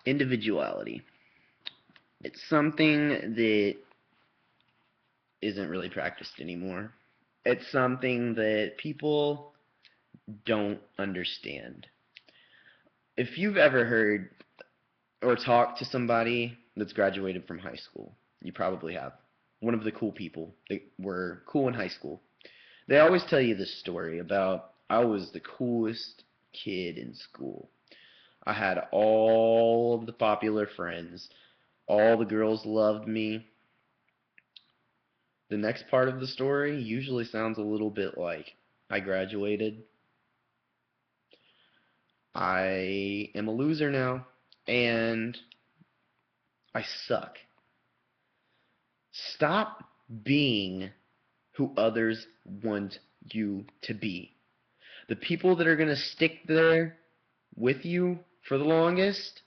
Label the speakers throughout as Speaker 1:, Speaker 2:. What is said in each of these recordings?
Speaker 1: Individuality. It's something that isn't really practiced anymore. It's something that people don't understand. If you've ever heard or talked to somebody that's graduated from high school, you probably have. One of the cool people that were cool in high school. They always tell you this story about I was the coolest kid in school. I had all of the popular friends. All the girls loved me. The next part of the story usually sounds a little bit like I graduated. I am a loser now, and I suck. Stop being who others want you to be. The people that are going to stick there with you for the longest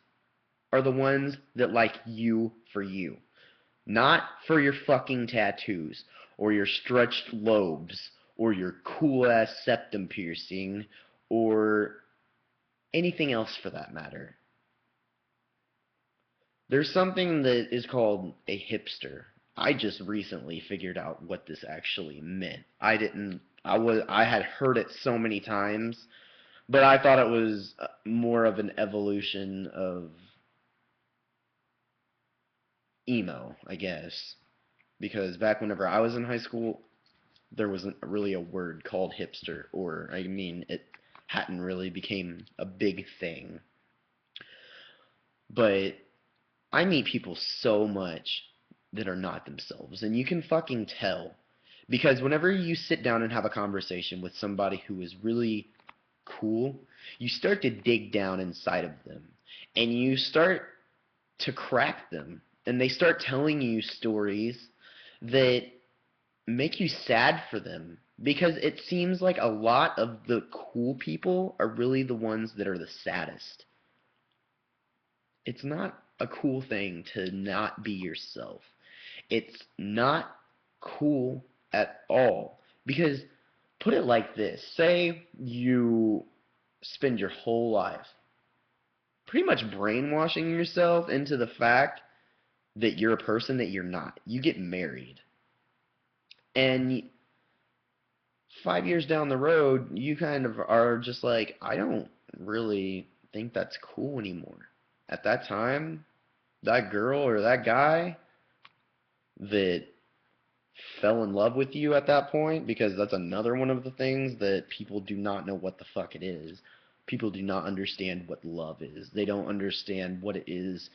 Speaker 1: are the ones that like you for you. Not for your fucking tattoos, or your stretched lobes, or your cool ass septum piercing, or anything else for that matter. There's something that is called a hipster. I just recently figured out what this actually meant. I had heard it so many times, but I thought it was more of an evolution of emo, I guess. Because back whenever I was in high school, there wasn't really a word called hipster, or I mean, it hadn't really became a big thing. But I meet people so much that are not themselves, and you can fucking tell. Because whenever you sit down and have a conversation with somebody who is really cool, you start to dig down inside of them, and you start to crack them, and they start telling you stories that make you sad for them because it seems like a lot of the cool people are really the ones that are the saddest. It's not a cool thing to not be yourself. It's not cool at all. Because put it like this, say you spend your whole life pretty much brainwashing yourself into the fact that you're a person that you're not. You get married. And 5 years down the road, you kind of are just like, I don't really think that's cool anymore. At that time, that girl or that guy that fell in love with you at that point, because that's another one of the things that people do not know what the fuck it is. People do not understand what love is. They don't understand what it is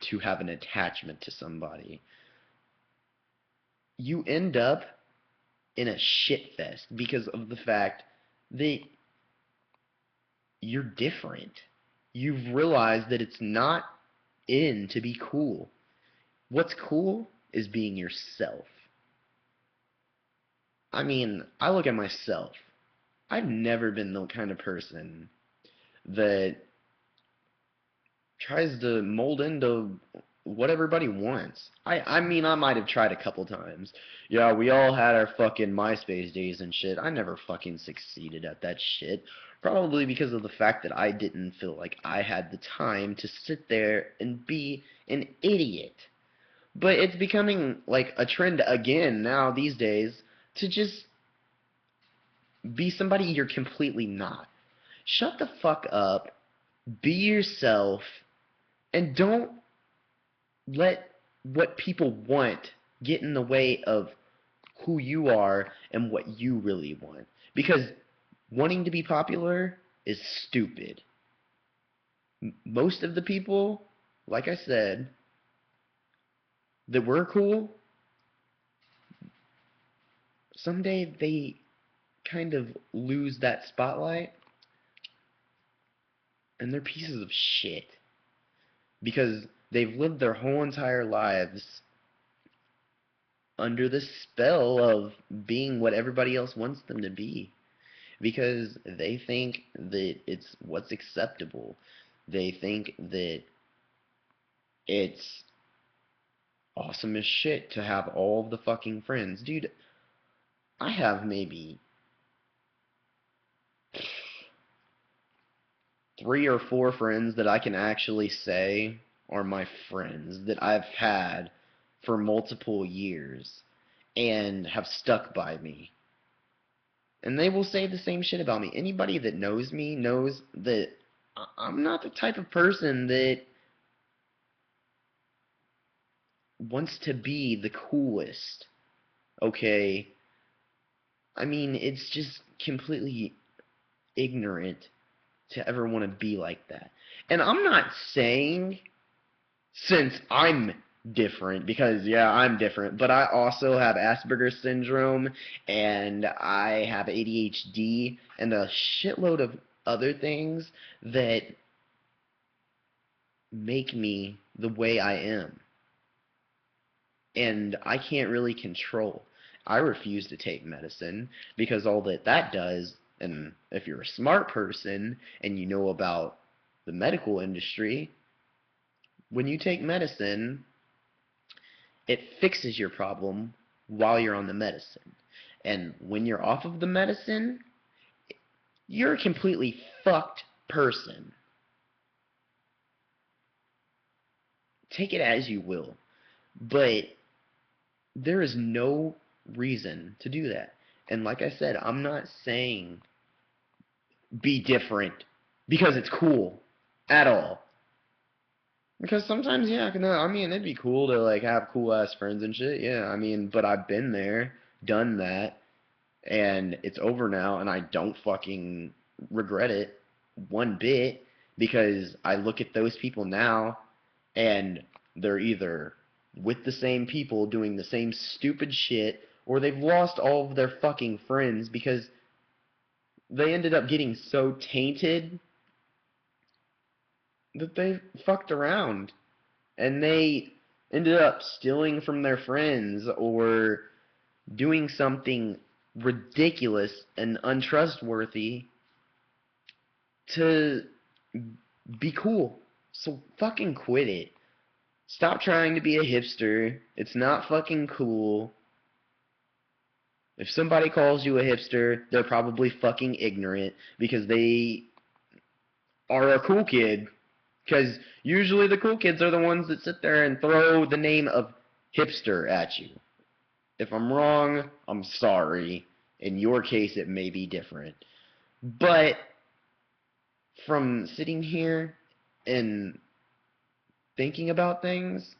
Speaker 1: to have an attachment to somebody. You end up in a shit fest because of the fact that you're different. You've realized that it's not in to be cool. What's cool is being yourself. I mean, I look at myself. I've never been the kind of person that tries to mold into what everybody wants. I mean, I might have tried a couple times. Yeah, we all had our fucking MySpace days and shit. I never fucking succeeded at that shit. Probably because of the fact that I didn't feel like I had the time to sit there and be an idiot. But it's becoming like a trend again now these days to just be somebody you're completely not. Shut the fuck up, be yourself, and don't let what people want get in the way of who you are and what you really want. Because wanting to be popular is stupid. Most of the people, like I said, that were cool, someday they kind of lose that spotlight and they're pieces of shit. Because they've lived their whole entire lives under the spell of being what everybody else wants them to be. Because they think that it's what's acceptable. They think that it's awesome as shit to have all of the fucking friends. Dude, I have maybe 3 or 4 friends that I can actually say are my friends that I've had for multiple years and have stuck by me. And they will say the same shit about me. Anybody that knows me knows that I'm not the type of person that wants to be the coolest. Okay? I mean, it's just completely ignorant to ever want to be like that. And I'm not saying since I'm different, because yeah, I'm different, but I also have Asperger's syndrome and I have ADHD and a shitload of other things that make me the way I am. And I can't really control. I refuse to take medicine because all that does, and if you're a smart person and you know about the medical industry, when you take medicine, it fixes your problem while you're on the medicine. And when you're off of the medicine, you're a completely fucked person. Take it as you will. But there is no reason to do that. And like I said, I'm not saying be different because it's cool at all. Because sometimes, yeah, I mean, it'd be cool to like have cool ass friends and shit. Yeah, I mean, but I've been there, done that, and it's over now, and I don't fucking regret it one bit because I look at those people now, and they're either with the same people doing the same stupid shit, or they've lost all of their fucking friends because they ended up getting so tainted that they fucked around and they ended up stealing from their friends or doing something ridiculous and untrustworthy to be cool. So fucking quit it. Stop trying to be a hipster. It's not fucking cool. If somebody calls you a hipster, they're probably fucking ignorant because they are a cool kid. Because usually the cool kids are the ones that sit there and throw the name of hipster at you. If I'm wrong, I'm sorry. In your case, it may be different. But from sitting here and thinking about things,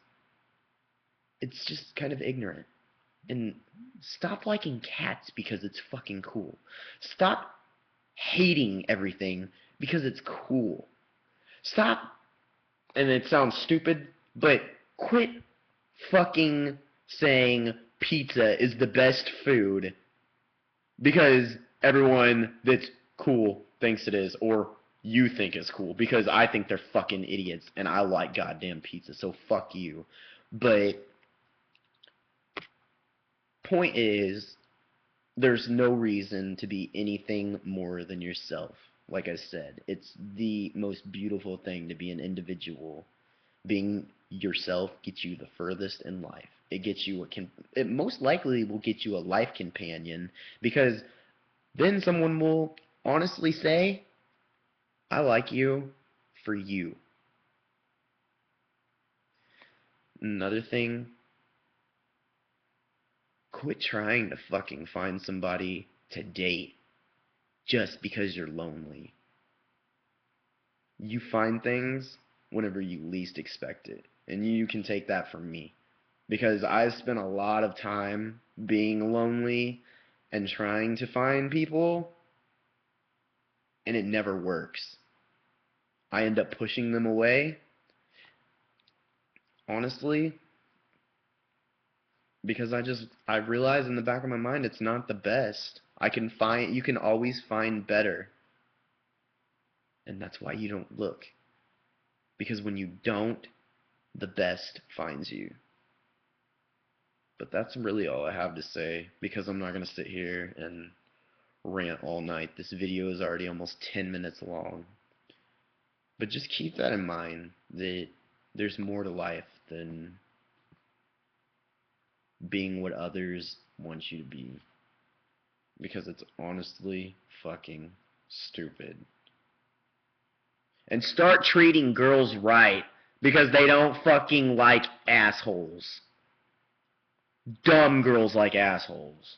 Speaker 1: it's just kind of ignorant. And stop liking cats because it's fucking cool. Stop hating everything because it's cool. Stop, and it sounds stupid, but quit fucking saying pizza is the best food because everyone that's cool thinks it is, or you think it's cool, because I think they're fucking idiots and I like goddamn pizza, so fuck you. But point is, there's no reason to be anything more than yourself. Like I said, it's the most beautiful thing to be an individual. Being yourself gets you the furthest in life. It most likely will get you a life companion because then someone will honestly say, I like you for you. Another thing, quit trying to fucking find somebody to date just because you're lonely. You find things whenever you least expect it. And you can take that from me. Because I've spent a lot of time being lonely and trying to find people, and it never works. I end up pushing them away, honestly, because I realize in the back of my mind it's not the best. You can always find better. And that's why you don't look. Because when you don't, the best finds you. But that's really all I have to say, because I'm not going to sit here and rant all night. This video is already almost 10 minutes long. But just keep that in mind, that there's more to life than being what others want you to be. Because it's honestly fucking stupid. And start treating girls right, because they don't fucking like assholes. Dumb girls like assholes.